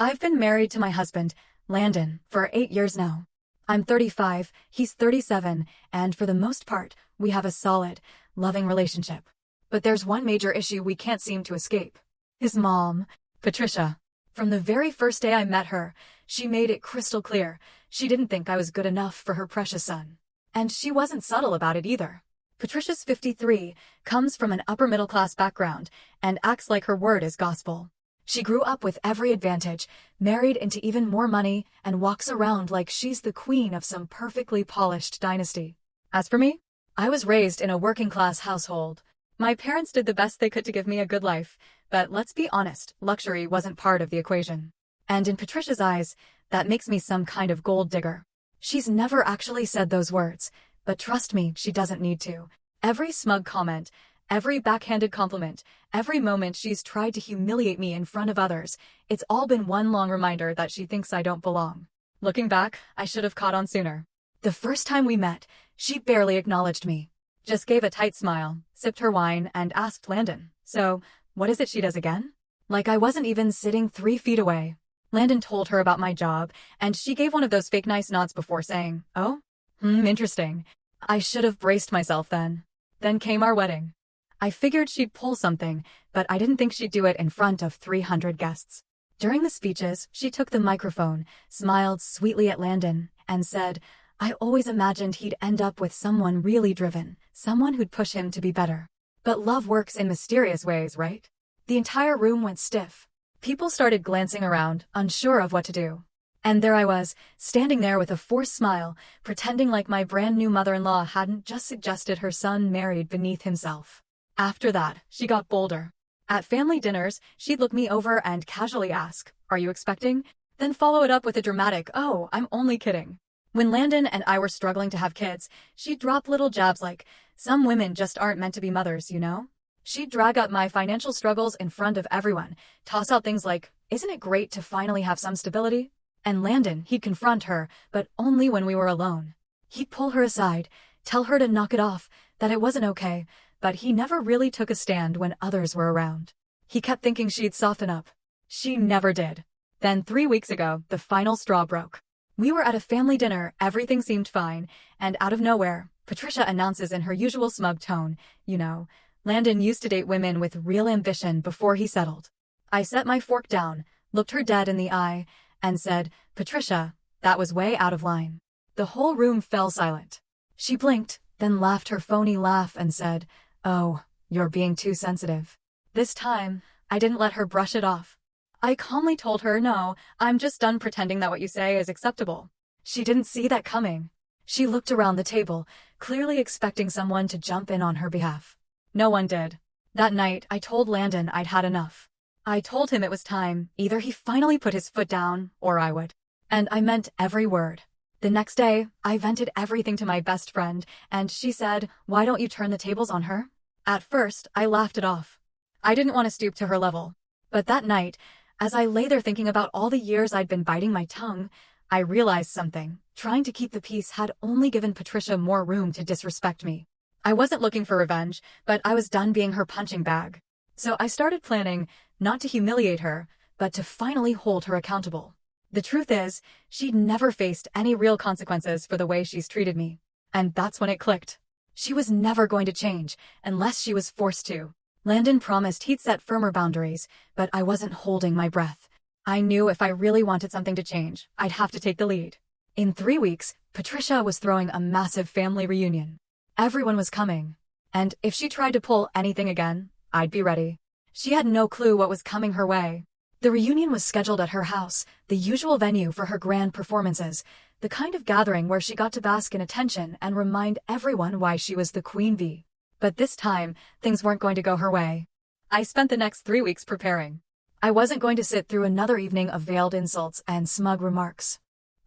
I've been married to my husband, Landon, for 8 years now. I'm 35, he's 37, and for the most part, we have a solid, loving relationship. But there's one major issue we can't seem to escape. His mom, Patricia. From the very first day I met her, she made it crystal clear she didn't think I was good enough for her precious son. And she wasn't subtle about it either. Patricia's 53, comes from an upper-middle-class background, and acts like her word is gospel. She grew up with every advantage, married into even more money, and walks around like she's the queen of some perfectly polished dynasty. As for me, I was raised in a working-class household. My parents did the best they could to give me a good life, but let's be honest, luxury wasn't part of the equation. And in Patricia's eyes, that makes me some kind of gold digger. She's never actually said those words, but trust me, she doesn't need to. Every smug comment, every backhanded compliment, every moment she's tried to humiliate me in front of others, it's all been one long reminder that she thinks I don't belong. Looking back, I should have caught on sooner. The first time we met, she barely acknowledged me. Just gave a tight smile, sipped her wine, and asked Landon, "So, what is it she does again?" Like I wasn't even sitting 3 feet away. Landon told her about my job, and she gave one of those fake nice nods before saying, "Oh? Interesting." I should have braced myself then. Then came our wedding. I figured she'd pull something, but I didn't think she'd do it in front of 300 guests. During the speeches, she took the microphone, smiled sweetly at Landon, and said, "I always imagined he'd end up with someone really driven, someone who'd push him to be better. But love works in mysterious ways, right?" The entire room went stiff. People started glancing around, unsure of what to do. And there I was, standing there with a forced smile, pretending like my brand new mother-in-law hadn't just suggested her son married beneath himself. After that, she got bolder. At family dinners, she'd look me over and casually ask, "Are you expecting?" Then follow it up with a dramatic, "Oh, I'm only kidding." When Landon and I were struggling to have kids, she'd drop little jabs like, "Some women just aren't meant to be mothers, you know?" She'd drag up my financial struggles in front of everyone, toss out things like, "Isn't it great to finally have some stability?" And Landon, he'd confront her, but only when we were alone. He'd pull her aside, tell her to knock it off, that it wasn't okay, but he never really took a stand when others were around. He kept thinking she'd soften up. She never did. Then 3 weeks ago, the final straw broke. We were at a family dinner, everything seemed fine, and out of nowhere, Patricia announces in her usual smug tone, "You know, Landon used to date women with real ambition before he settled." I set my fork down, looked her dead in the eye, and said, "Patricia, that was way out of line." The whole room fell silent. She blinked, then laughed her phony laugh and said, "Oh, you're being too sensitive." This time, I didn't let her brush it off. I calmly told her, "No, I'm just done pretending that what you say is acceptable." She didn't see that coming. She looked around the table, clearly expecting someone to jump in on her behalf. No one did. That night, I told Landon I'd had enough. I told him it was time, either he finally put his foot down, or I would. And I meant every word. The next day, I vented everything to my best friend, and she said, "Why don't you turn the tables on her?" At first, I laughed it off. I didn't want to stoop to her level. But that night, as I lay there thinking about all the years I'd been biting my tongue, I realized something. Trying to keep the peace had only given Patricia more room to disrespect me. I wasn't looking for revenge, but I was done being her punching bag. So I started planning, not to humiliate her, but to finally hold her accountable. The truth is, she'd never faced any real consequences for the way she's treated me. And that's when it clicked. She was never going to change, unless she was forced to. Landon promised he'd set firmer boundaries, but I wasn't holding my breath. I knew if I really wanted something to change, I'd have to take the lead. In 3 weeks, Patricia was throwing a massive family reunion. Everyone was coming. And if she tried to pull anything again, I'd be ready. She had no clue what was coming her way. The reunion was scheduled at her house, the usual venue for her grand performances, the kind of gathering where she got to bask in attention and remind everyone why she was the queen bee. But this time, things weren't going to go her way. I spent the next 3 weeks preparing. I wasn't going to sit through another evening of veiled insults and smug remarks.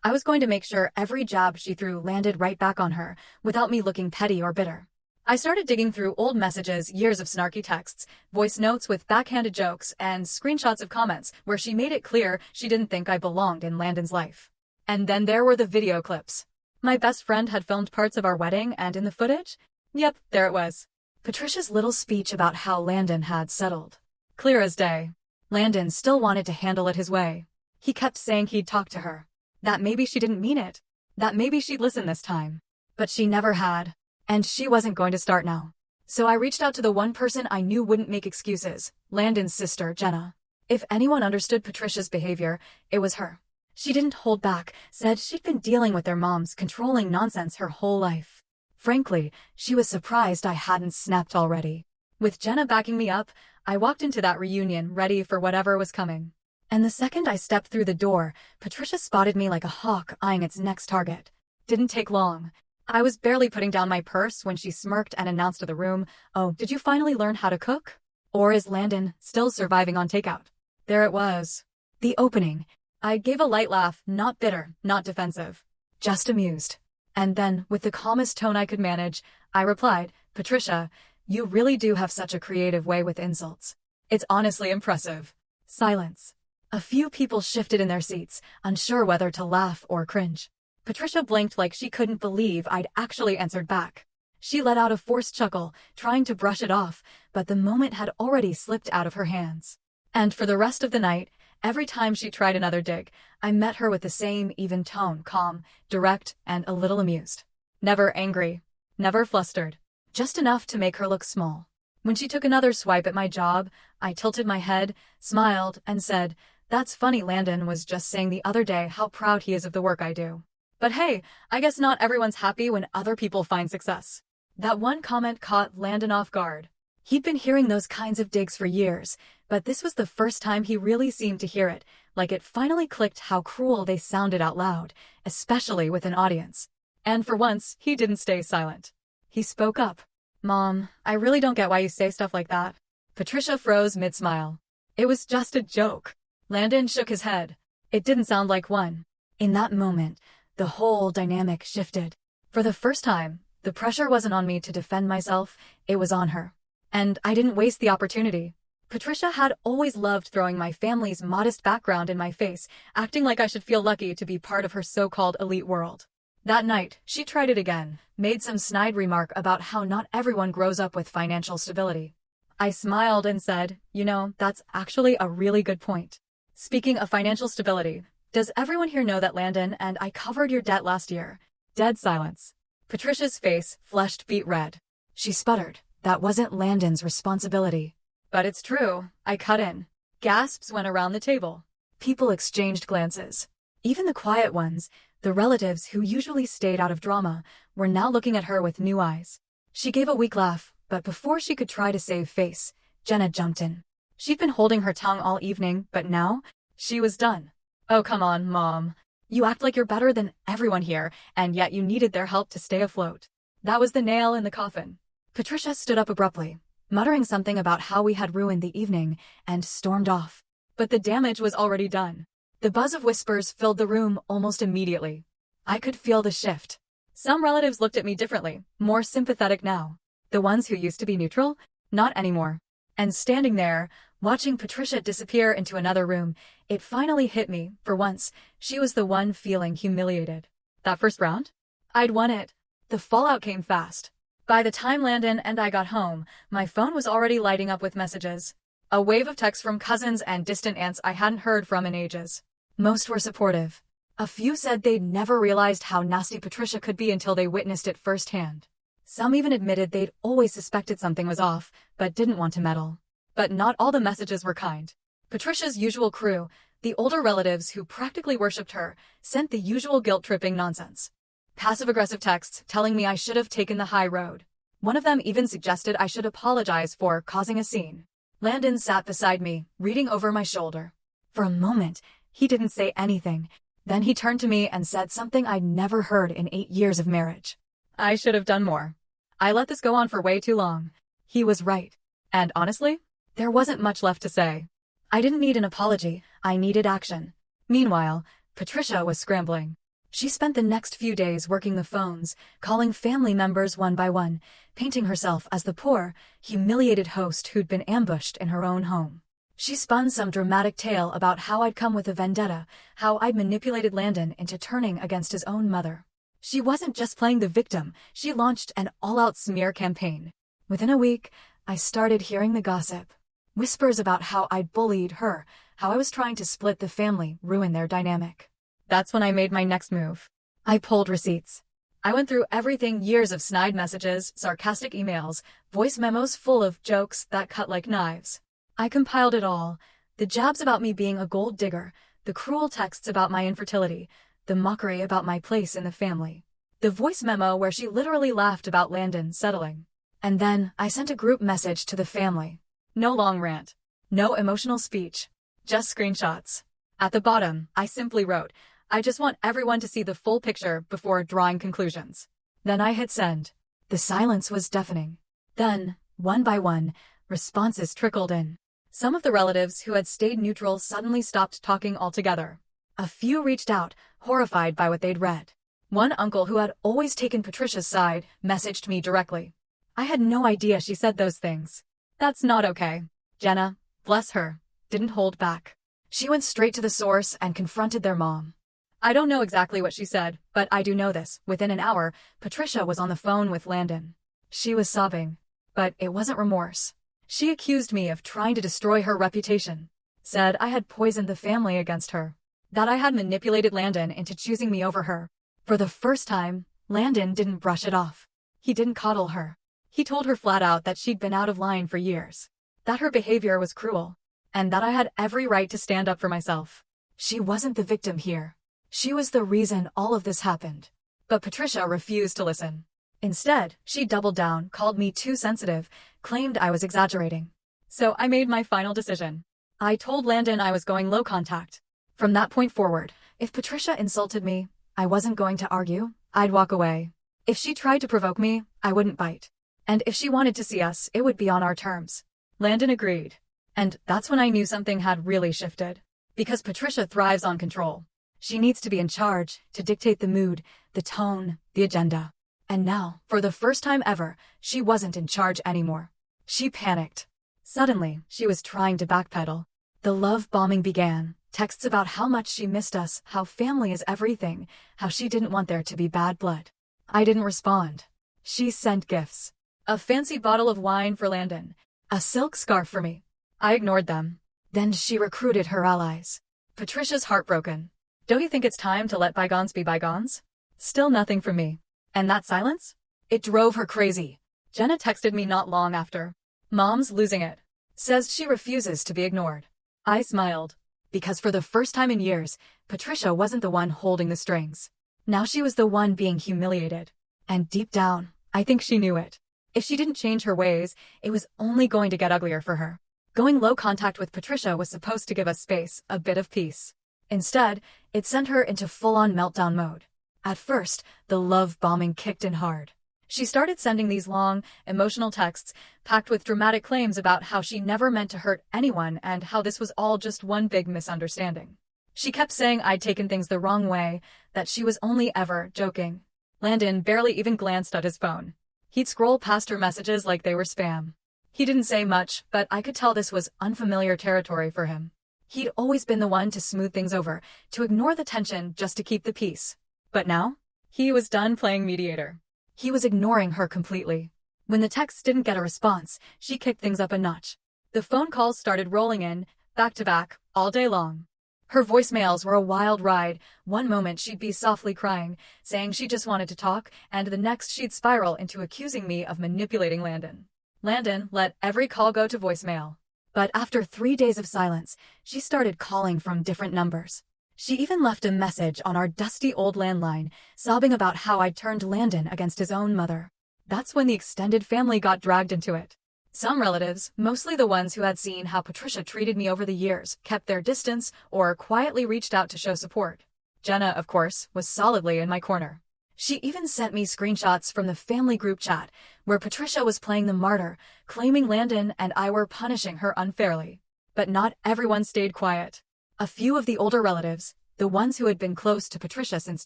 I was going to make sure every jab she threw landed right back on her, without me looking petty or bitter. I started digging through old messages, years of snarky texts, voice notes with backhanded jokes, and screenshots of comments where she made it clear she didn't think I belonged in Landon's life. And then there were the video clips. My best friend had filmed parts of our wedding, and in the footage, yep, there it was. Patricia's little speech about how Landon had settled. Clear as day. Landon still wanted to handle it his way. He kept saying he'd talk to her. That maybe she didn't mean it. That maybe she'd listen this time. But she never had. And she wasn't going to start now. So I reached out to the one person I knew wouldn't make excuses, Landon's sister, Jenna. If anyone understood Patricia's behavior, it was her. She didn't hold back, said she'd been dealing with their mom's controlling nonsense her whole life. Frankly, she was surprised I hadn't snapped already. With Jenna backing me up, I walked into that reunion ready for whatever was coming. And the second I stepped through the door, Patricia spotted me like a hawk eyeing its next target. Didn't take long. I was barely putting down my purse when she smirked and announced to the room, "Oh, did you finally learn how to cook? Or is Landon still surviving on takeout?" There it was. The opening. I gave a light laugh, not bitter, not defensive. Just amused. And then, with the calmest tone I could manage, I replied, "Patricia, you really do have such a creative way with insults. It's honestly impressive." Silence. A few people shifted in their seats, unsure whether to laugh or cringe. Patricia blinked like she couldn't believe I'd actually answered back. She let out a forced chuckle, trying to brush it off, but the moment had already slipped out of her hands. And for the rest of the night, every time she tried another dig, I met her with the same even tone, calm, direct, and a little amused. Never angry. Never flustered. Just enough to make her look small. When she took another swipe at my job, I tilted my head, smiled, and said, "That's funny, Landon was just saying the other day how proud he is of the work I do. But hey, I guess not everyone's happy when other people find success." That one comment caught Landon off guard. He'd been hearing those kinds of digs for years, but this was the first time he really seemed to hear it, like it finally clicked how cruel they sounded out loud, especially with an audience. And for once, he didn't stay silent. He spoke up. "Mom, I really don't get why you say stuff like that." Patricia froze mid-smile. "It was just a joke." Landon shook his head. "It didn't sound like one." In that moment, the whole dynamic shifted. For the first time, the pressure wasn't on me to defend myself, it was on her. And I didn't waste the opportunity. Patricia had always loved throwing my family's modest background in my face, acting like I should feel lucky to be part of her so-called elite world. That night, she tried it again, made some snide remark about how not everyone grows up with financial stability. I smiled and said, "You know, that's actually a really good point. Speaking of financial stability, does everyone here know that Landon and I covered your debt last year?" Dead silence. Patricia's face flushed beet red. She sputtered. "That wasn't Landon's responsibility." "But it's true," I cut in. Gasps went around the table. People exchanged glances. Even the quiet ones, the relatives who usually stayed out of drama, were now looking at her with new eyes. She gave a weak laugh, but before she could try to save face, Jenna jumped in. She'd been holding her tongue all evening, but now, she was done. "Oh, come on, Mom. You act like you're better than everyone here, and yet you needed their help to stay afloat." That was the nail in the coffin. Patricia stood up abruptly, muttering something about how we had ruined the evening, and stormed off. But the damage was already done. The buzz of whispers filled the room almost immediately. I could feel the shift. Some relatives looked at me differently, more sympathetic now. The ones who used to be neutral? Not anymore. And standing there, watching Patricia disappear into another room, it finally hit me, for once, she was the one feeling humiliated. That first round? I'd won it. The fallout came fast. By the time Landon and I got home, my phone was already lighting up with messages. A wave of texts from cousins and distant aunts I hadn't heard from in ages. Most were supportive. A few said they'd never realized how nasty Patricia could be until they witnessed it firsthand. Some even admitted they'd always suspected something was off, but didn't want to meddle. But not all the messages were kind. Patricia's usual crew, the older relatives who practically worshipped her, sent the usual guilt-tripping nonsense. Passive-aggressive texts telling me I should have taken the high road. One of them even suggested I should apologize for causing a scene. Landon sat beside me, reading over my shoulder. For a moment, he didn't say anything. Then he turned to me and said something I'd never heard in 8 years of marriage. I should have done more. I let this go on for way too long. He was right. And honestly, there wasn't much left to say. I didn't need an apology, I needed action. Meanwhile, Patricia was scrambling. She spent the next few days working the phones, calling family members one by one, painting herself as the poor, humiliated host who'd been ambushed in her own home. She spun some dramatic tale about how I'd come with a vendetta, how I'd manipulated Landon into turning against his own mother. She wasn't just playing the victim, she launched an all-out smear campaign. Within a week, I started hearing the gossip. Whispers about how I'd bullied her, how I was trying to split the family, ruin their dynamic. That's when I made my next move. I pulled receipts. I went through everything: years of snide messages, sarcastic emails, voice memos full of jokes that cut like knives. I compiled it all. The jabs about me being a gold digger, the cruel texts about my infertility, the mockery about my place in the family, the voice memo where she literally laughed about Landon settling. And then I sent a group message to the family. No long rant. No emotional speech. Just screenshots. At the bottom, I simply wrote, "I just want everyone to see the full picture before drawing conclusions." Then I hit send. The silence was deafening. Then, one by one, responses trickled in. Some of the relatives who had stayed neutral suddenly stopped talking altogether. A few reached out, horrified by what they'd read. One uncle who had always taken Patricia's side messaged me directly. "I had no idea she said those things. That's not okay." Jenna, bless her, didn't hold back. She went straight to the source and confronted their mom. I don't know exactly what she said, but I do know this: within an hour, Patricia was on the phone with Landon. She was sobbing. But it wasn't remorse. She accused me of trying to destroy her reputation. Said I had poisoned the family against her. That I had manipulated Landon into choosing me over her. For the first time, Landon didn't brush it off. He didn't coddle her. He told her flat out that she'd been out of line for years. That her behavior was cruel. And that I had every right to stand up for myself. She wasn't the victim here. She was the reason all of this happened. But Patricia refused to listen. Instead, she doubled down, called me too sensitive, claimed I was exaggerating. So I made my final decision. I told Landon I was going low contact. From that point forward, if Patricia insulted me, I wasn't going to argue. I'd walk away. If she tried to provoke me, I wouldn't bite. And if she wanted to see us, it would be on our terms. Landon agreed. And that's when I knew something had really shifted. Because Patricia thrives on control. She needs to be in charge, to dictate the mood, the tone, the agenda. And now, for the first time ever, she wasn't in charge anymore. She panicked. Suddenly, she was trying to backpedal. The love bombing began. Texts about how much she missed us, how family is everything, how she didn't want there to be bad blood. I didn't respond. She sent gifts. A fancy bottle of wine for Landon. A silk scarf for me. I ignored them. Then she recruited her allies. Patricia's heartbroken. Don't you think it's time to let bygones be bygones? Still nothing from me. And that silence? It drove her crazy. Jenna texted me not long after. "Mom's losing it. Says she refuses to be ignored." I smiled. Because for the first time in years, Patricia wasn't the one holding the strings. Now she was the one being humiliated. And deep down, I think she knew it. If she didn't change her ways, it was only going to get uglier for her. Going low contact with Patricia was supposed to give us space, a bit of peace. Instead, it sent her into full-on meltdown mode. At first, the love bombing kicked in hard. She started sending these long, emotional texts, packed with dramatic claims about how she never meant to hurt anyone and how this was all just one big misunderstanding. She kept saying I'd taken things the wrong way, that she was only ever joking. Landon barely even glanced at his phone. He'd scroll past her messages like they were spam. He didn't say much, but I could tell this was unfamiliar territory for him. He'd always been the one to smooth things over, to ignore the tension just to keep the peace. But now, he was done playing mediator. He was ignoring her completely. When the texts didn't get a response, she kicked things up a notch. The phone calls started rolling in, back to back, all day long. Her voicemails were a wild ride. One moment she'd be softly crying, saying she just wanted to talk, and the next she'd spiral into accusing me of manipulating Landon. Landon let every call go to voicemail. But after 3 days of silence, she started calling from different numbers. She even left a message on our dusty old landline, sobbing about how I'd turned Landon against his own mother. That's when the extended family got dragged into it. Some relatives, mostly the ones who had seen how Patricia treated me over the years, kept their distance or quietly reached out to show support. Jenna, of course, was solidly in my corner. She even sent me screenshots from the family group chat, where Patricia was playing the martyr, claiming Landon and I were punishing her unfairly. But not everyone stayed quiet. A few of the older relatives, the ones who had been close to Patricia since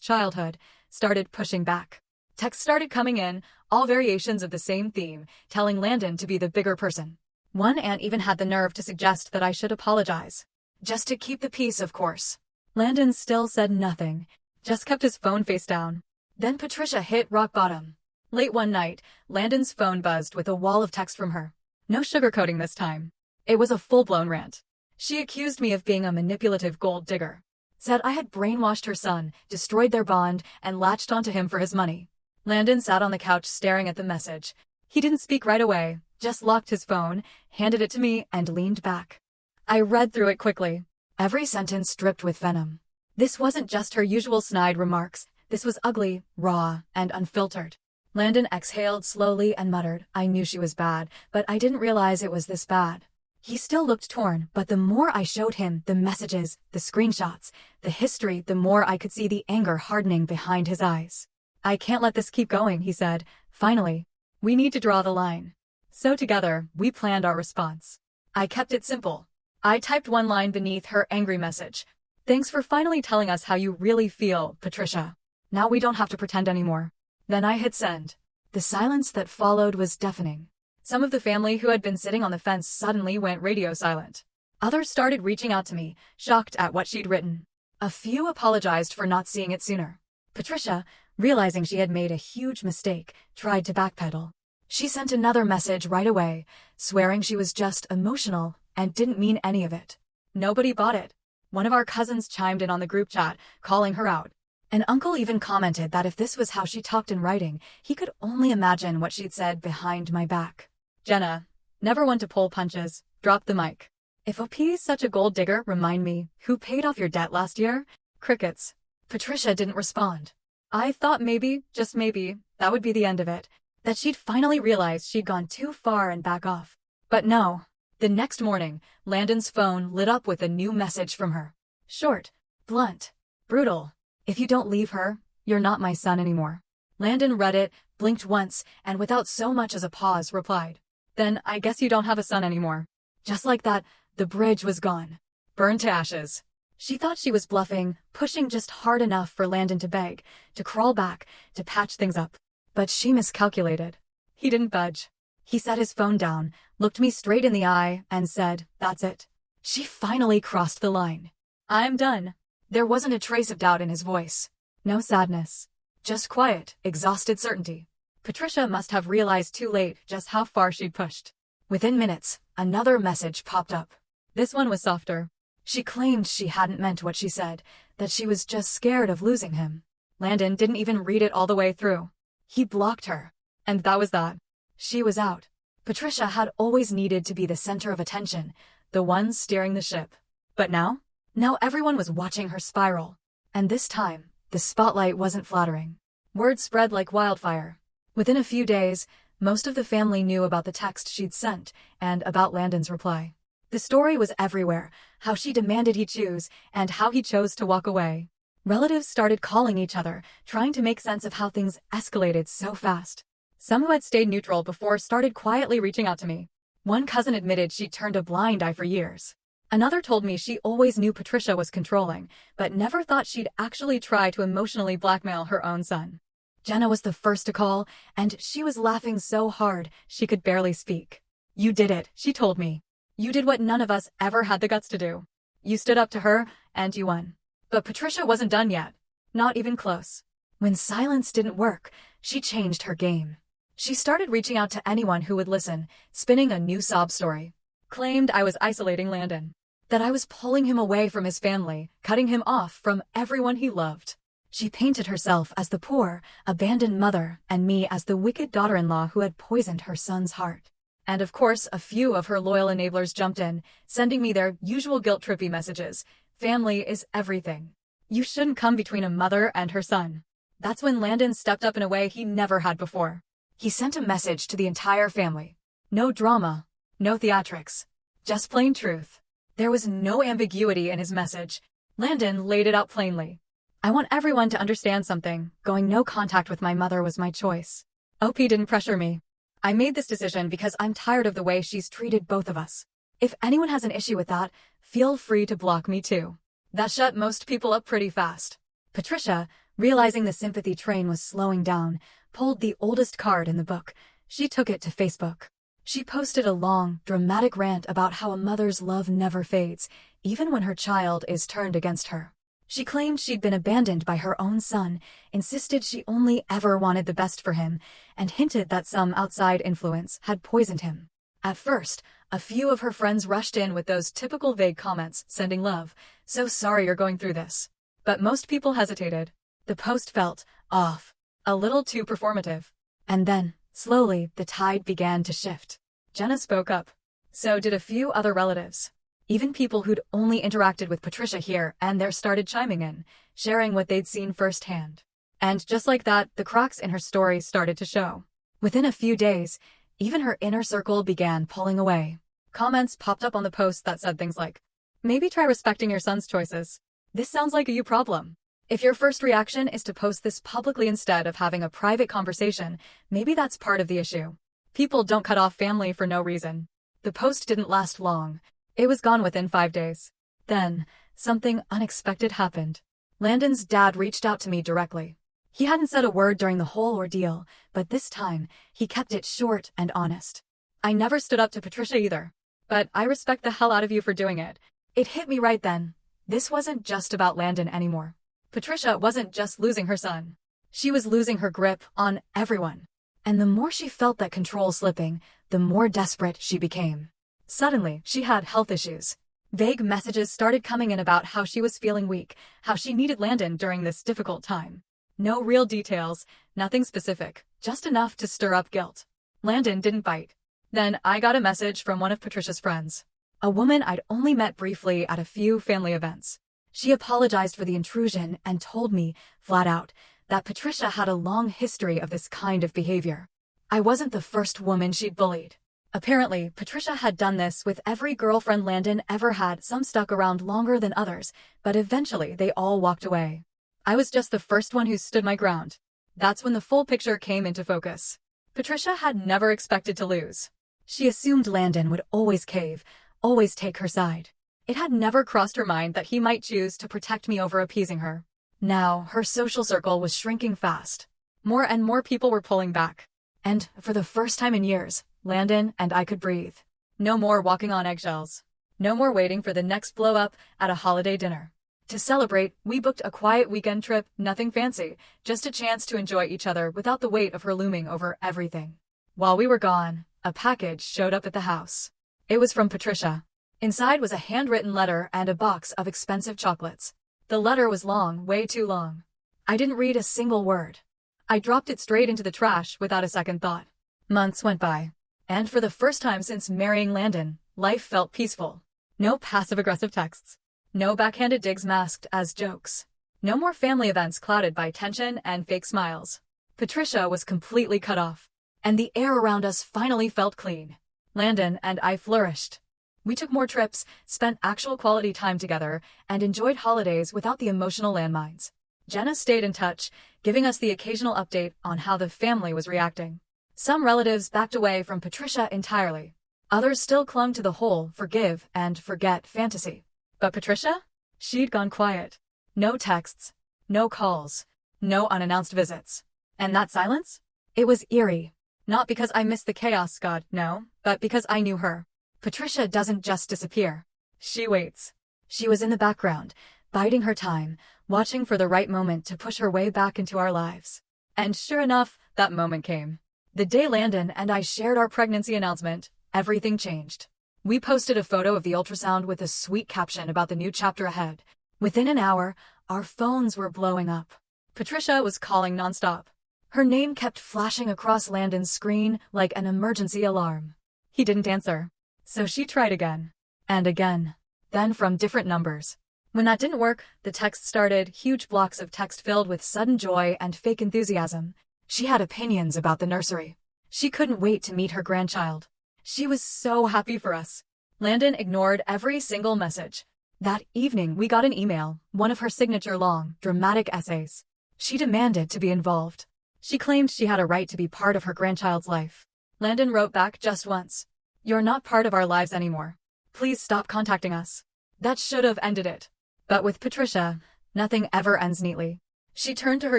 childhood, started pushing back. Texts started coming in, all variations of the same theme, telling Landon to be the bigger person. One aunt even had the nerve to suggest that I should apologize. Just to keep the peace, of course. Landon still said nothing, just kept his phone face down. Then Patricia hit rock bottom. Late one night, Landon's phone buzzed with a wall of text from her. No sugarcoating this time. It was a full-blown rant. She accused me of being a manipulative gold digger. Said I had brainwashed her son, destroyed their bond, and latched onto him for his money. Landon sat on the couch staring at the message. He didn't speak right away, just locked his phone, handed it to me, and leaned back. I read through it quickly. Every sentence dripped with venom. This wasn't just her usual snide remarks. This was ugly, raw, and unfiltered. Landon exhaled slowly and muttered, "I knew she was bad, but I didn't realize it was this bad." He still looked torn, but the more I showed him the messages, the screenshots, the history, the more I could see the anger hardening behind his eyes. "I can't let this keep going," he said. "Finally. We need to draw the line." So together, we planned our response. I kept it simple. I typed one line beneath her angry message. "Thanks for finally telling us how you really feel, Patricia. Now we don't have to pretend anymore." Then I hit send. The silence that followed was deafening. Some of the family who had been sitting on the fence suddenly went radio silent. Others started reaching out to me, shocked at what she'd written. A few apologized for not seeing it sooner. Patricia, realizing she had made a huge mistake, tried to backpedal. She sent another message right away, swearing she was just emotional and didn't mean any of it. Nobody bought it. One of our cousins chimed in on the group chat, calling her out. An uncle even commented that if this was how she talked in writing, he could only imagine what she'd said behind my back. "Jenna, never one to pull punches, drop the mic. If OP's such a gold digger, remind me, who paid off your debt last year?" Crickets. Patricia didn't respond. I thought maybe, just maybe, that would be the end of it, that she'd finally realized she'd gone too far and back off. But no. The next morning, Landon's phone lit up with a new message from her. Short, blunt, brutal. "If you don't leave her, you're not my son anymore." Landon read it, blinked once, and without so much as a pause replied, "Then I guess you don't have a son anymore." Just like that, the bridge was gone. Burned to ashes. She thought she was bluffing, pushing just hard enough for Landon to beg, to crawl back, to patch things up. But she miscalculated. He didn't budge. He set his phone down, looked me straight in the eye, and said, "That's it." She finally crossed the line. "I'm done." There wasn't a trace of doubt in his voice. No sadness. Just quiet, exhausted certainty. Patricia must have realized too late just how far she'd pushed. Within minutes, another message popped up. This one was softer. She claimed she hadn't meant what she said, that she was just scared of losing him. Landon didn't even read it all the way through. He blocked her. And that was that. She was out. Patricia had always needed to be the center of attention, the one steering the ship. But now? Now everyone was watching her spiral. And this time, the spotlight wasn't flattering. Word spread like wildfire. Within a few days, most of the family knew about the text she'd sent and about Landon's reply. The story was everywhere, how she demanded he choose and how he chose to walk away. Relatives started calling each other, trying to make sense of how things escalated so fast. Some who had stayed neutral before started quietly reaching out to me. One cousin admitted she'd turned a blind eye for years. Another told me she always knew Patricia was controlling, but never thought she'd actually try to emotionally blackmail her own son. Jenna was the first to call, and she was laughing so hard she could barely speak. "You did it," she told me. "You did what none of us ever had the guts to do. You stood up to her, and you won." But Patricia wasn't done yet. Not even close. When silence didn't work, she changed her game. She started reaching out to anyone who would listen, spinning a new sob story. Claimed I was isolating Landon. That I was pulling him away from his family, cutting him off from everyone he loved. She painted herself as the poor, abandoned mother, and me as the wicked daughter-in-law who had poisoned her son's heart. And of course, a few of her loyal enablers jumped in, sending me their usual guilt-trippy messages. "Family is everything. You shouldn't come between a mother and her son." That's when Landon stepped up in a way he never had before. He sent a message to the entire family. No drama, no theatrics, just plain truth. There was no ambiguity in his message. Landon laid it out plainly. "I want everyone to understand something. Going no contact with my mother was my choice. OP didn't pressure me. I made this decision because I'm tired of the way she's treated both of us. If anyone has an issue with that, feel free to block me too." That shut most people up pretty fast. Patricia, realizing the sympathy train was slowing down, pulled the oldest card in the book. She took it to Facebook. She posted a long, dramatic rant about how a mother's love never fades, even when her child is turned against her. She claimed she'd been abandoned by her own son, insisted she only ever wanted the best for him, and hinted that some outside influence had poisoned him. At first, a few of her friends rushed in with those typical vague comments, sending love. So sorry you're going through this. But most people hesitated. The post felt off, a little too performative. And then, slowly, the tide began to shift. Jenna spoke up. So did a few other relatives. Even people who'd only interacted with Patricia here and there started chiming in, sharing what they'd seen firsthand. And just like that, the cracks in her story started to show. Within a few days, even her inner circle began pulling away. Comments popped up on the post that said things like, "Maybe try respecting your son's choices. This sounds like a you problem. If your first reaction is to post this publicly instead of having a private conversation, maybe that's part of the issue. People don't cut off family for no reason." The post didn't last long. It was gone within 5 days. Then, something unexpected happened. Landon's dad reached out to me directly. He hadn't said a word during the whole ordeal, but this time, he kept it short and honest. "I never stood up to Patricia either. But I respect the hell out of you for doing it." It hit me right then. This wasn't just about Landon anymore. Patricia wasn't just losing her son. She was losing her grip on everyone. And the more she felt that control slipping, the more desperate she became. Suddenly, she had health issues. Vague messages started coming in about how she was feeling weak, how she needed Landon during this difficult time. No real details, nothing specific, just enough to stir up guilt. Landon didn't bite. Then I got a message from one of Patricia's friends. A woman I'd only met briefly at a few family events. She apologized for the intrusion and told me, flat out, that Patricia had a long history of this kind of behavior. I wasn't the first woman she'd bullied. Apparently, Patricia had done this with every girlfriend Landon ever had. Some stuck around longer than others, but eventually they all walked away. I was just the first one who stood my ground. That's when the full picture came into focus. Patricia had never expected to lose. She assumed Landon would always cave, always take her side. It had never crossed her mind that he might choose to protect me over appeasing her. Now, her social circle was shrinking fast. More and more people were pulling back. And, for the first time in years, Landon and I could breathe. No more walking on eggshells. No more waiting for the next blow-up at a holiday dinner. To celebrate, we booked a quiet weekend trip, nothing fancy, just a chance to enjoy each other without the weight of her looming over everything. While we were gone, a package showed up at the house. It was from Patricia. Inside was a handwritten letter and a box of expensive chocolates. The letter was long, way too long. I didn't read a single word. I dropped it straight into the trash without a second thought. Months went by. And for the first time since marrying Landon, life felt peaceful. No passive-aggressive texts. No backhanded digs masked as jokes. No more family events clouded by tension and fake smiles. Patricia was completely cut off. And the air around us finally felt clean. Landon and I flourished. We took more trips, spent actual quality time together, and enjoyed holidays without the emotional landmines. Jenna stayed in touch, giving us the occasional update on how the family was reacting. Some relatives backed away from Patricia entirely. Others still clung to the whole forgive and forget fantasy. But Patricia? She'd gone quiet. No texts, no calls, no unannounced visits. And that silence? It was eerie. Not because I missed the chaos, God, no, but because I knew her. Patricia doesn't just disappear. She waits. She was in the background, biding her time, watching for the right moment to push her way back into our lives. And sure enough, that moment came. The day Landon and I shared our pregnancy announcement, everything changed. We posted a photo of the ultrasound with a sweet caption about the new chapter ahead. Within an hour, our phones were blowing up. Patricia was calling nonstop. Her name kept flashing across Landon's screen like an emergency alarm. He didn't answer. So she tried again. And again. Then from different numbers. When that didn't work, the text started, huge blocks of text filled with sudden joy and fake enthusiasm. She had opinions about the nursery. She couldn't wait to meet her grandchild. She was so happy for us. Landon ignored every single message. That evening we got an email, one of her signature-long, dramatic essays. She demanded to be involved. She claimed she had a right to be part of her grandchild's life. Landon wrote back just once. "You're not part of our lives anymore. Please stop contacting us." That should have ended it. But with Patricia, nothing ever ends neatly. She turned to her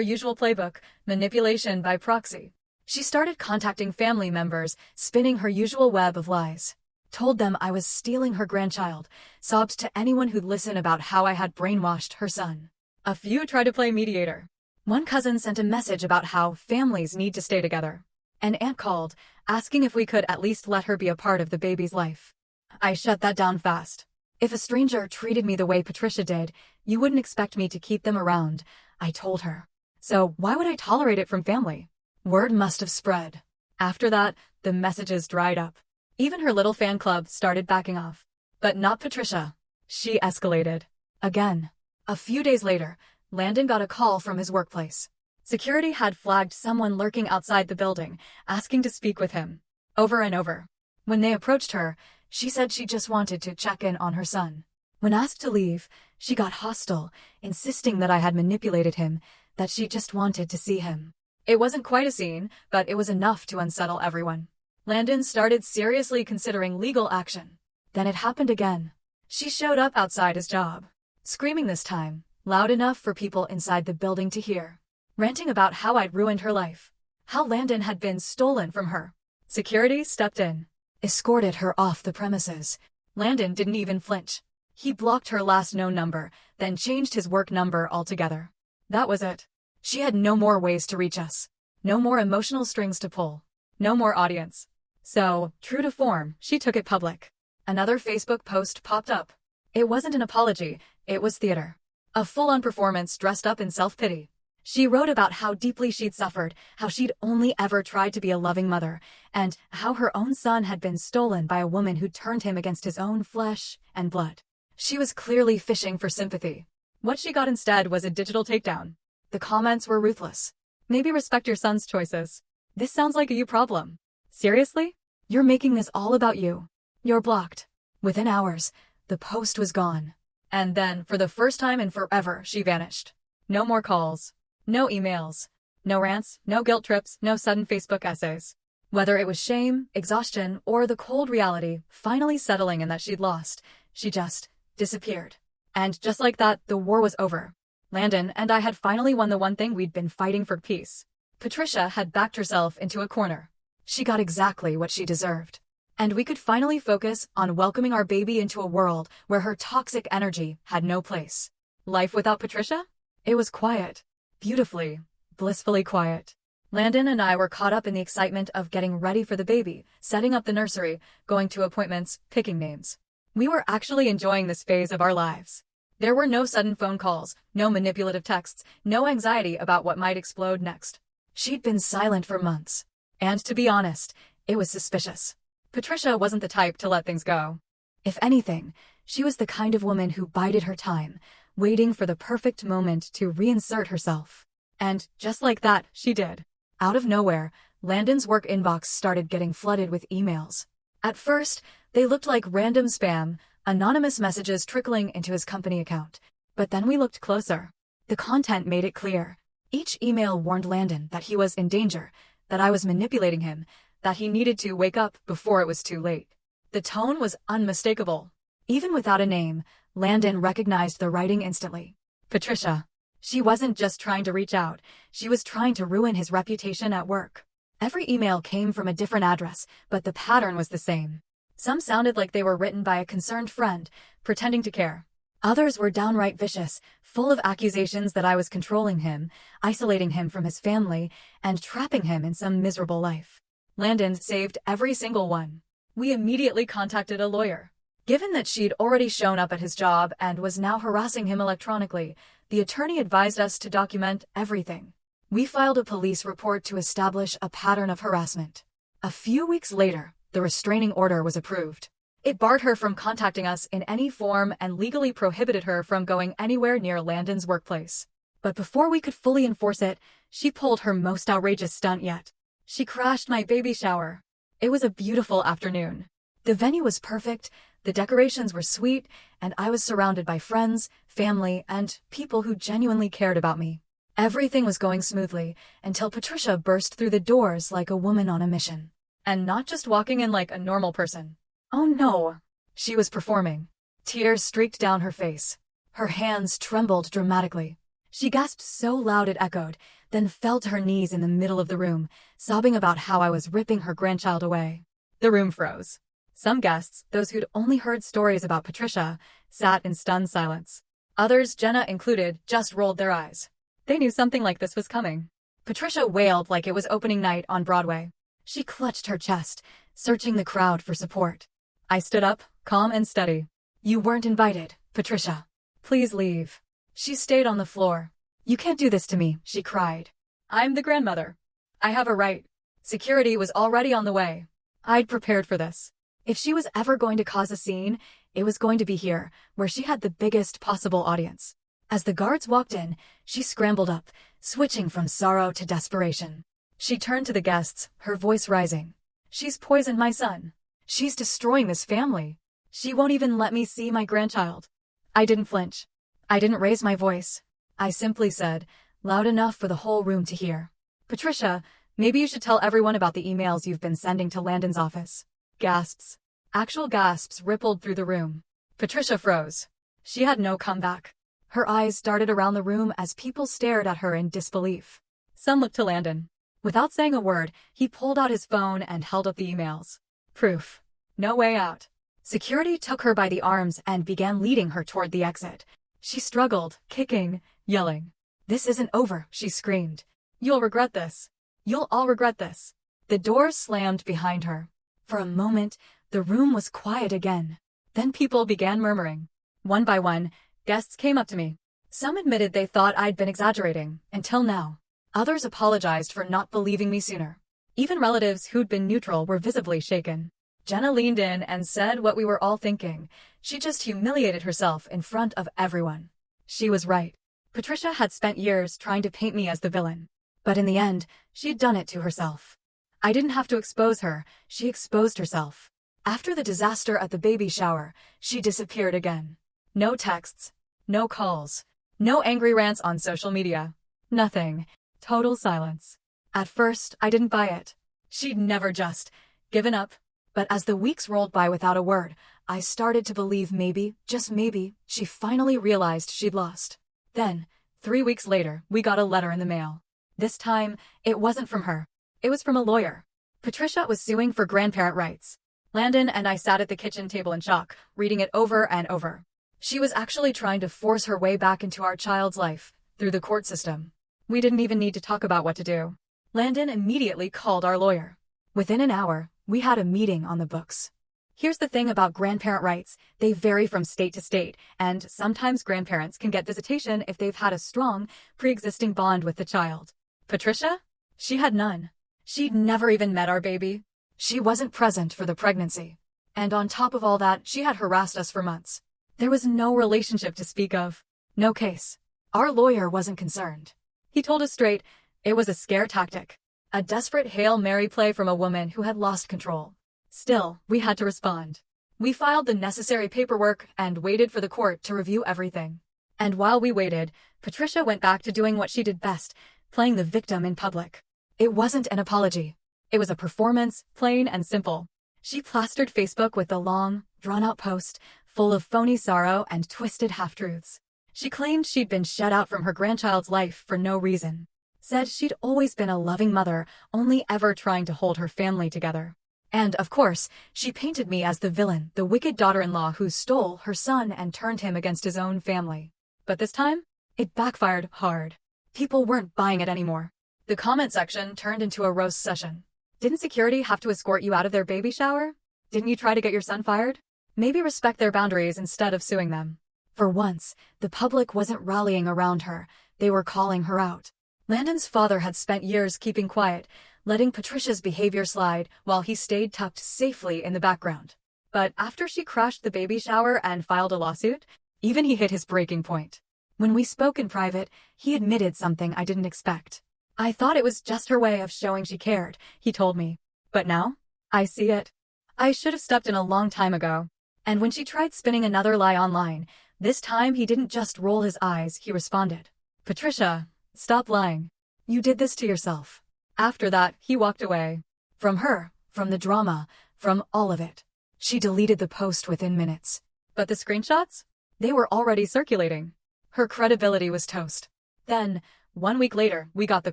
usual playbook, manipulation by proxy. She started contacting family members, spinning her usual web of lies. Told them I was stealing her grandchild, sobbed to anyone who'd listen about how I had brainwashed her son. A few tried to play mediator. One cousin sent a message about how families need to stay together. An aunt called, asking if we could at least let her be a part of the baby's life. I shut that down fast. If a stranger treated me the way Patricia did, you wouldn't expect me to keep them around, I told her. So why would I tolerate it from family? Word must have spread. After that, the messages dried up. Even her little fan club started backing off. But not Patricia. She escalated. Again. A few days later, Landon got a call from his workplace. Security had flagged someone lurking outside the building, asking to speak with him. Over and over. When they approached her, she said she just wanted to check in on her son. When asked to leave, she got hostile, insisting that I had manipulated him, that she just wanted to see him. It wasn't quite a scene, but it was enough to unsettle everyone. Landon started seriously considering legal action. Then it happened again. She showed up outside his job, screaming this time, loud enough for people inside the building to hear. Ranting about how I'd ruined her life. How Landon had been stolen from her. Security stepped in. Escorted her off the premises. Landon didn't even flinch. He blocked her last known number, then changed his work number altogether. That was it. She had no more ways to reach us. No more emotional strings to pull. No more audience. So, true to form, she took it public. Another Facebook post popped up. It wasn't an apology, it was theater. A full-on performance dressed up in self-pity. She wrote about how deeply she'd suffered, how she'd only ever tried to be a loving mother, and how her own son had been stolen by a woman who turned him against his own flesh and blood. She was clearly fishing for sympathy. What she got instead was a digital takedown. The comments were ruthless. Maybe respect your son's choices. This sounds like a you problem. Seriously? You're making this all about you. You're blocked. Within hours, the post was gone. And then, for the first time in forever, she vanished. No more calls. No emails. No rants, no guilt trips, no sudden Facebook essays. Whether it was shame, exhaustion, or the cold reality finally settling in that she'd lost, she just disappeared. And just like that, the war was over. Landon and I had finally won the one thing we'd been fighting for: peace. Patricia had backed herself into a corner. She got exactly what she deserved. And we could finally focus on welcoming our baby into a world where her toxic energy had no place. Life without Patricia? It was quiet. Beautifully, blissfully quiet. Landon and I were caught up in the excitement of getting ready for the baby, setting up the nursery, going to appointments, picking names. We were actually enjoying this phase of our lives. There were no sudden phone calls, no manipulative texts, no anxiety about what might explode next. She'd been silent for months. And to be honest, it was suspicious. Patricia wasn't the type to let things go. If anything, she was the kind of woman who bided her time, waiting for the perfect moment to reinsert herself. And just like that, she did. Out of nowhere, Landon's work inbox started getting flooded with emails. At first, they looked like random spam, anonymous messages trickling into his company account. But then we looked closer. The content made it clear. Each email warned Landon that he was in danger, that I was manipulating him, that he needed to wake up before it was too late. The tone was unmistakable. Even without a name, Landon recognized the writing instantly. Patricia. She wasn't just trying to reach out, she was trying to ruin his reputation at work. Every email came from a different address, but the pattern was the same. Some sounded like they were written by a concerned friend, pretending to care. Others were downright vicious, full of accusations that I was controlling him, isolating him from his family, and trapping him in some miserable life. Landon saved every single one. We immediately contacted a lawyer. Given that she'd already shown up at his job and was now harassing him electronically, the attorney advised us to document everything. We filed a police report to establish a pattern of harassment. A few weeks later, the restraining order was approved. It barred her from contacting us in any form and legally prohibited her from going anywhere near Landon's workplace. But before we could fully enforce it, she pulled her most outrageous stunt yet. She crashed my baby shower. It was a beautiful afternoon. The venue was perfect, the decorations were sweet, and I was surrounded by friends, family, and people who genuinely cared about me. Everything was going smoothly until Patricia burst through the doors like a woman on a mission. And not just walking in like a normal person. Oh no! She was performing. Tears streaked down her face. Her hands trembled dramatically. She gasped so loud it echoed, then fell to her knees in the middle of the room, sobbing about how I was ripping her grandchild away. The room froze. Some guests, those who'd only heard stories about Patricia, sat in stunned silence. Others, Jenna included, just rolled their eyes. They knew something like this was coming. Patricia wailed like it was opening night on Broadway. She clutched her chest, searching the crowd for support. I stood up, calm and steady. You weren't invited, Patricia. Please leave. She stayed on the floor. You can't do this to me, she cried. I'm the grandmother. I have a right. Security was already on the way. I'd prepared for this. If she was ever going to cause a scene, it was going to be here, where she had the biggest possible audience. As the guards walked in, she scrambled up, switching from sorrow to desperation. She turned to the guests, her voice rising. She's poisoned my son. She's destroying this family. She won't even let me see my grandchild. I didn't flinch. I didn't raise my voice. I simply said, loud enough for the whole room to hear. Patricia, maybe you should tell everyone about the emails you've been sending to Landon's office. Gasps. Actual gasps rippled through the room. Patricia froze. She had no comeback. Her eyes darted around the room as people stared at her in disbelief. Some looked to Landon. Without saying a word, he pulled out his phone and held up the emails. Proof. No way out. Security took her by the arms and began leading her toward the exit. She struggled, kicking, yelling. This isn't over, she screamed. You'll regret this. You'll all regret this. The door slammed behind her. For a moment, the room was quiet again. Then people began murmuring. One by one, guests came up to me. Some admitted they thought I'd been exaggerating, until now. Others apologized for not believing me sooner. Even relatives who'd been neutral were visibly shaken. Jenna leaned in and said what we were all thinking. She just humiliated herself in front of everyone. She was right. Patricia had spent years trying to paint me as the villain. But in the end, she'd done it to herself. I didn't have to expose her, she exposed herself. After the disaster at the baby shower, she disappeared again. No texts, no calls, no angry rants on social media. Nothing. Total silence. At first, I didn't buy it. She'd never just given up. But as the weeks rolled by without a word, I started to believe maybe, just maybe, she finally realized she'd lost. Then, 3 weeks later, we got a letter in the mail. This time, it wasn't from her. It was from a lawyer. Patricia was suing for grandparent rights. Landon and I sat at the kitchen table in shock, reading it over and over. She was actually trying to force her way back into our child's life, through the court system. We didn't even need to talk about what to do. Landon immediately called our lawyer. Within an hour, we had a meeting on the books. Here's the thing about grandparent rights, they vary from state to state, and sometimes grandparents can get visitation if they've had a strong, pre-existing bond with the child. Patricia? She had none. She'd never even met our baby. She wasn't present for the pregnancy. And on top of all that, she had harassed us for months. There was no relationship to speak of. No case. Our lawyer wasn't concerned. He told us straight, it was a scare tactic. A desperate Hail Mary play from a woman who had lost control. Still, we had to respond. We filed the necessary paperwork and waited for the court to review everything. And while we waited, Patricia went back to doing what she did best, playing the victim in public. It wasn't an apology. It was a performance, plain and simple. She plastered Facebook with a long, drawn-out post, full of phony sorrow and twisted half-truths. She claimed she'd been shut out from her grandchild's life for no reason. Said she'd always been a loving mother, only ever trying to hold her family together. And, of course, she painted me as the villain, the wicked daughter-in-law who stole her son and turned him against his own family. But this time, it backfired hard. People weren't buying it anymore. The comment section turned into a roast session. Didn't security have to escort you out of their baby shower? Didn't you try to get your son fired? Maybe respect their boundaries instead of suing them. For once, the public wasn't rallying around her. They were calling her out. Landon's father had spent years keeping quiet, letting Patricia's behavior slide while he stayed tucked safely in the background. But after she crashed the baby shower and filed a lawsuit, even he hit his breaking point. When we spoke in private, he admitted something I didn't expect. I thought it was just her way of showing she cared, he told me. But now, I see it. I should have stepped in a long time ago. And when she tried spinning another lie online, this time he didn't just roll his eyes, he responded. Patricia, stop lying. You did this to yourself. After that, he walked away. From her, from the drama, from all of it. She deleted the post within minutes. But the screenshots? They were already circulating. Her credibility was toast. Then, 1 week later, we got the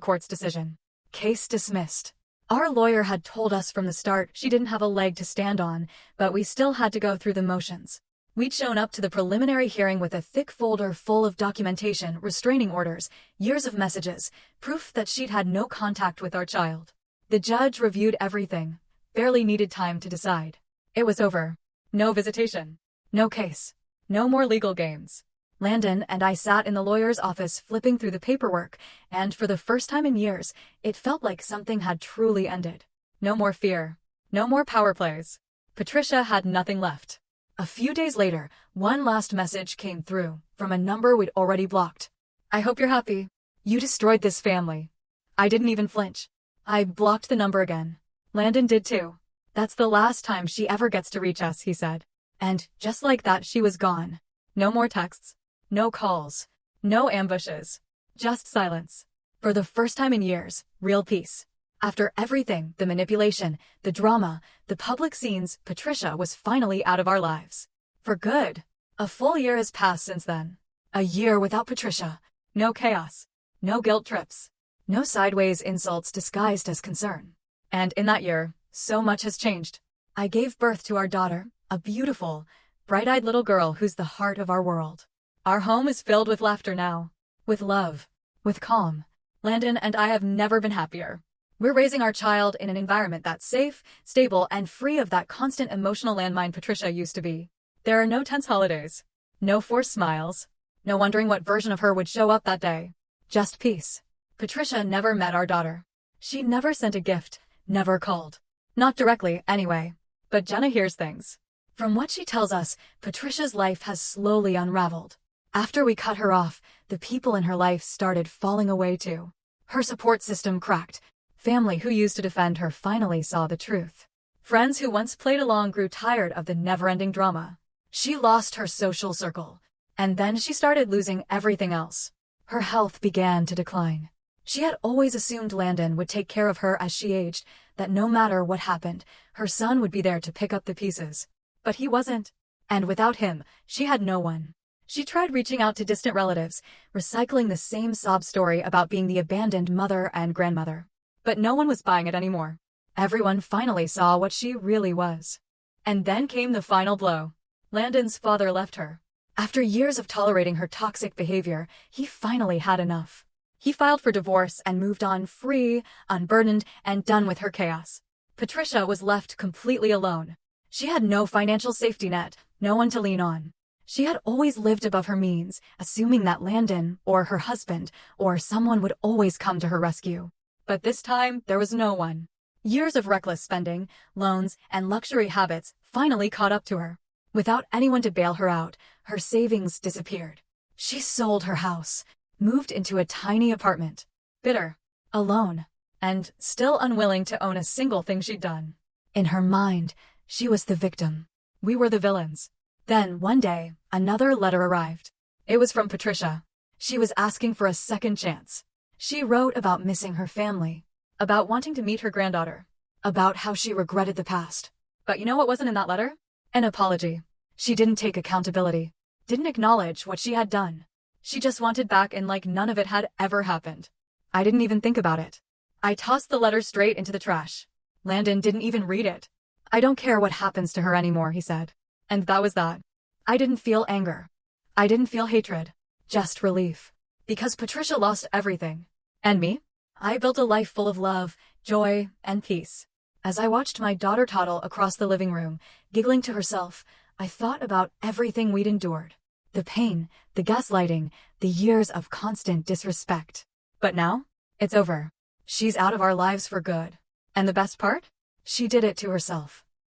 court's decision. Case dismissed. Our lawyer had told us from the start she didn't have a leg to stand on, but we still had to go through the motions. We'd shown up to the preliminary hearing with a thick folder full of documentation, restraining orders, years of messages, proof that she'd had no contact with our child. The judge reviewed everything, barely needed time to decide. It was over. No visitation. No case. No more legal games. Landon and I sat in the lawyer's office flipping through the paperwork, and for the first time in years, it felt like something had truly ended. No more fear. No more power plays. Patricia had nothing left. A few days later, one last message came through, from a number we'd already blocked. I hope you're happy. You destroyed this family. I didn't even flinch. I blocked the number again. Landon did too. That's the last time she ever gets to reach us, he said. And just like that, she was gone. No more texts. No calls. No ambushes. Just silence. For the first time in years, real peace. After everything, the manipulation, the drama, the public scenes, Patricia was finally out of our lives. For good. A full year has passed since then. A year without Patricia. No chaos. No guilt trips. No sideways insults disguised as concern. And in that year, so much has changed. I gave birth to our daughter, a beautiful, bright-eyed little girl who's the heart of our world. Our home is filled with laughter now. With love. With calm. Landon and I have never been happier. We're raising our child in an environment that's safe, stable, and free of that constant emotional landmine Patricia used to be. There are no tense holidays. No forced smiles. No wondering what version of her would show up that day. Just peace. Patricia never met our daughter. She never sent a gift, never called. Not directly, anyway. But Jenna hears things. From what she tells us, Patricia's life has slowly unraveled. After we cut her off, the people in her life started falling away too. Her support system cracked. Family who used to defend her finally saw the truth. Friends who once played along grew tired of the never-ending drama. She lost her social circle. And then she started losing everything else. Her health began to decline. She had always assumed Landon would take care of her as she aged, that no matter what happened, her son would be there to pick up the pieces. But he wasn't. And without him, she had no one. She tried reaching out to distant relatives, recycling the same sob story about being the abandoned mother and grandmother. But no one was buying it anymore. Everyone finally saw what she really was. And then came the final blow. Landon's father left her. After years of tolerating her toxic behavior, he finally had enough. He filed for divorce and moved on free, unburdened, and done with her chaos. Patricia was left completely alone. She had no financial safety net, no one to lean on. She had always lived above her means, assuming that Landon, or her husband, or someone would always come to her rescue. But this time, there was no one. Years of reckless spending, loans, and luxury habits finally caught up to her. Without anyone to bail her out, her savings disappeared. She sold her house, moved into a tiny apartment, bitter, alone, and still unwilling to own a single thing she'd done. In her mind, she was the victim. We were the villains. Then, one day, another letter arrived. It was from Patricia. She was asking for a second chance. She wrote about missing her family, about wanting to meet her granddaughter, about how she regretted the past. But you know what wasn't in that letter? An apology. She didn't take accountability, didn't acknowledge what she had done. She just wanted back and like none of it had ever happened. I didn't even think about it. I tossed the letter straight into the trash. Landon didn't even read it. I don't care what happens to her anymore, he said. And that was that. I didn't feel anger. I didn't feel hatred. Just relief. Because Patricia lost everything. And me? I built a life full of love, joy, and peace. As I watched my daughter toddle across the living room, giggling to herself, I thought about everything we'd endured. The pain, the gaslighting, the years of constant disrespect. But now, it's over. She's out of our lives for good. And the best part? She did it to herself.